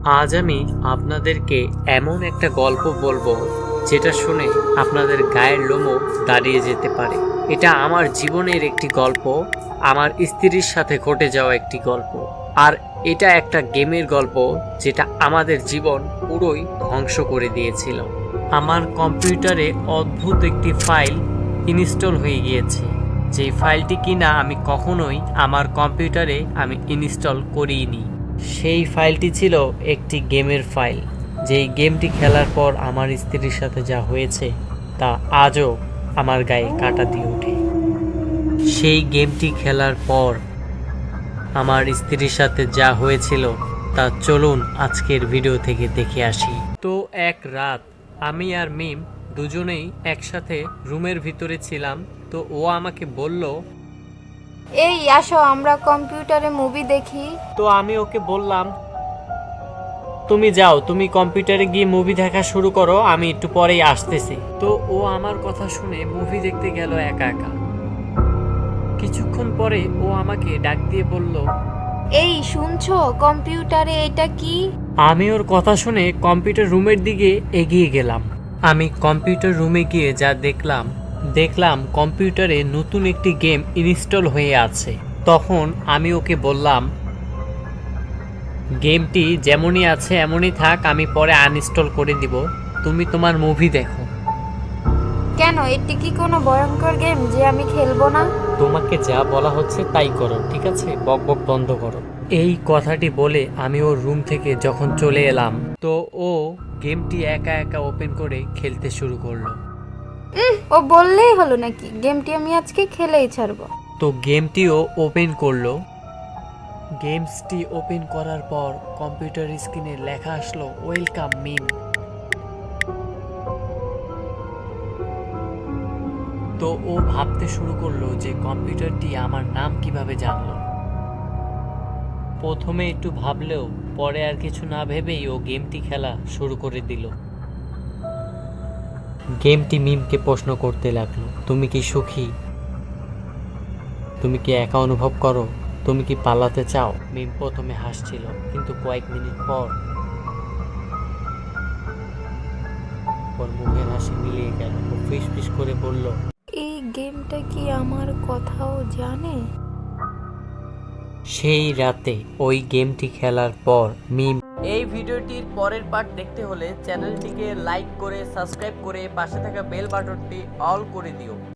আজ আমি আপনাদেরকে এমন একটা গল্প বলবো যেটা শুনে আপনাদের গায়ের লোমও দাঁড়িয়ে যেতে পারে। এটা আমার জীবনের একটি গল্প, আমার স্ত্রীর সাথে ঘটে যাওয়া একটি গল্প। আর এটা একটা গেমের গল্প যেটা আমাদের জীবন পুরোই ধ্বংস করে দিয়েছিল। আমার কম্পিউটারে অদ্ভুত একটি ফাইল ইনস্টল হয়ে গিয়েছে, যেই ফাইলটি কিনা আমি কখনোই আমার কম্পিউটারে ইনস্টল করিনি। সেই ফাইলটি ছিল একটি গেমের ফাইল, যেই গেমটি খেলার পর আমার স্ত্রীর সাথে যা হয়েছে তা আজও আমার গায়ে কাঁটা দিয়ে ওঠে। সেই গেমটি খেলার পর আমার স্ত্রীর সাথে যা হয়েছিল তা চলুন আজকের ভিডিও থেকে দেখে আসি। তো এক রাত আমি আর মিম দুজনেই একসাথে রুমের ভিতরে ছিলাম। তো ও আমাকে বলল, এই আসো আমরা কম্পিউটারে মুভি দেখি। তো আমি ওকে বললাম, তুমি যাও, তুমি কম্পিউটারে গিয়ে মুভি দেখা শুরু করো, আমি একটু পরেই আসতেছি। তো ও আমার কথা শুনে মুভি দেখতে গেল একা একা। কিছুক্ষণ পরে ও আমাকে ডাক দিয়ে বলল, এই শুনছো কম্পিউটারে এটা কি? আমি ওর কথা শুনে কম্পিউটার রুমের দিকে এগিয়ে গেলাম। আমি কম্পিউটার রুমে গিয়ে যা দেখলাম কম্পিউটারে নতুন একটি গেম ইনস্টল হয়ে আছে। তখন আমি ওকে বললাম, গেমটি যেমনই আছে এমনই থাক, আমি পরে আনইনস্টল করে দিব, তুমি তোমার মুভি দেখো। কেন, এটি কি কোনো ভয়ঙ্কর গেম যে আমি খেলবো না? তোমাকে যা বলা হচ্ছে তাই করো, ঠিক আছে? বকবক বন্ধ করো। এই কথাটি বলে আমি ওর রুম থেকে যখন চলে এলাম, তো ও গেমটি একা একা ওপেন করে খেলতে শুরু করলো। ও বললেই হলো নাকি, গেমটি আমি আজকে খেলেই ছাড়বো। তো গেমটিও ওপেন করলো। গেমসটি ওপেন করার পর কম্পিউটার স্ক্রিনে লেখা আসলো, ওয়েলকাম মিম। তো ও ভাবতে শুরু করলো যে কম্পিউটারটি আমার নাম কিভাবে জানলো। প্রথমে একটু ভাবলেও পরে আর কিছু না ভেবেই ও গেমটি খেলা শুরু করে দিল। গেমটি মিমকে প্রশ্ন করতে লাগলো, তুমি কি সুখী? তুমি কি একা অনুভব করো? তুমি কি পালাতে চাও? মিম প্রথমে হাসছিল, কিন্তু কয়েক মিনিট পর মুখের হাসি মিলিয়ে গেল। ও ফিস ফিস করে বলল, এই গেমটা কি আমার কথাও জানে? সেই রাতে ওই গেমটি খেলার পর মিম। এই ভিডিওটির পরের পার্ট দেখতে হলে চ্যানেলটিকে লাইক করে সাবস্ক্রাইব করে পাশে থাকা বেল বাটনটি অল করে দিও।